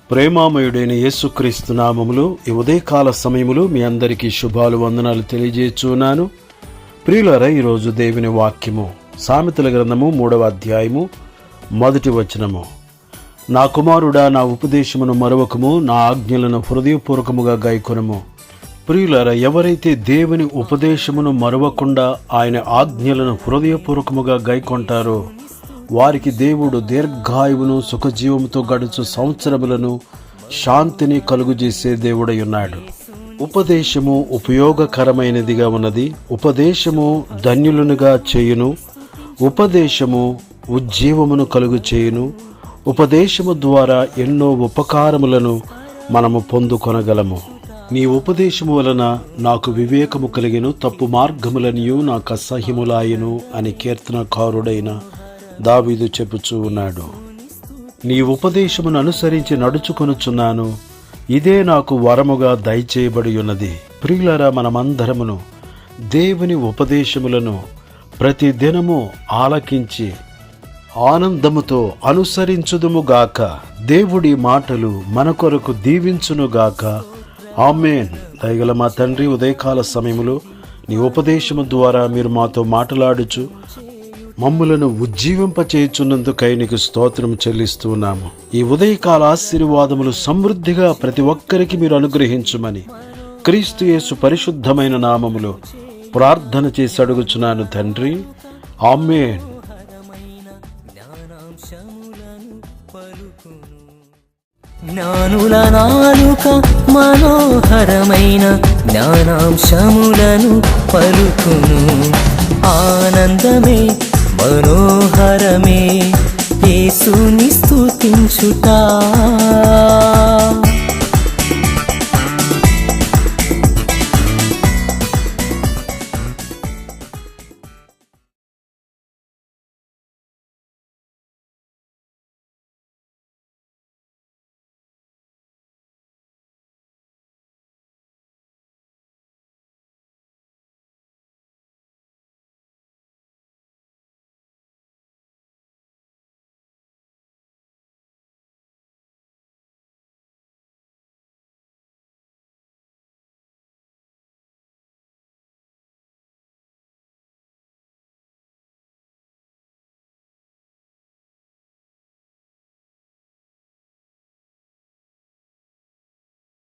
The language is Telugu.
ప్రేమామయుడైన యేసుక్రీస్తు నామములో ఈ ఉదయకాల సమయములో మీ అందరికీ శుభాలు వందనాలు తెలియజేస్తున్నాను. ప్రియులారా, ఈరోజు దేవుని వాక్యము సామెతల గ్రంథము 3వ అధ్యాయము 1వ వచనము. నా కుమారుడా, నా ఉపదేశమును మరువకము, నా ఆజ్ఞలను హృదయపూర్వకముగా గైకొనుము. ప్రియులారా, ఎవరైతే దేవుని ఉపదేశమును మరువకుండా ఆయన ఆజ్ఞలను హృదయపూర్వకముగా గైకొంటారో వారికి దేవుడు దీర్ఘాయువును, సుఖజీవముతో గడుచు సంవత్సరములను, శాంతిని కలుగుజేసే దేవుడై ఉన్నాడు. ఉపదేశము ఉపయోగకరమైనదిగా ఉన్నది. ఉపదేశము ధన్యులనుగా చేయును. ఉపదేశము ఉజ్జీవమును కలుగు చేయును. ఉపదేశము ద్వారా ఎన్నో ఉపకారములను మనము పొందుకొనగలము. నీ ఉపదేశము వలన నాకు వివేకము కలిగెను, తప్పు మార్గములనియు నాకు అసహ్యములాయెను అని కీర్తనకారుడైన దావీదు చెప్పుచూ ఉన్నాడు. నీ ఉపదేశమును అనుసరించి నడుచుకొనుచున్నాను, ఇదే నాకు వరముగా దయచేయబడి ఉన్నది. ప్రియులారా, మనమందరమును దేవుని ఉపదేశములను ప్రతి దినము ఆలకించి ఆనందముతో అనుసరించుదుముగాక. దేవుడి మాటలు మన కొరకు దీవించునుగాక. ఆమేన్. దయగల మా తండ్రి, ఉదయకాల సమయములో నీ ఉపదేశము ద్వారా మీరు మాతో మాట్లాడుచు మమ్ములను ఉజ్జీవింపచేయుచున్నందుకై నీకు స్తోత్రం చెల్లిస్తున్నాము. ఈ ఉదయకాల ఆశీర్వాదములు సమృద్ధిగా ప్రతి ఒక్కరికి మీరు అనుగ్రహించుమని క్రీస్తు యేసు పరిశుద్ధమైన నామములో ప్రార్థన చేసి అడుగుచున్నాను తండ్రి. ఆమేన్. జ్ఞానుల నాలుక మనోహరమైన జ్ఞానాంశములను పలుకును. ఆనందమే మనోహరమే యేసుని స్తుతించుట.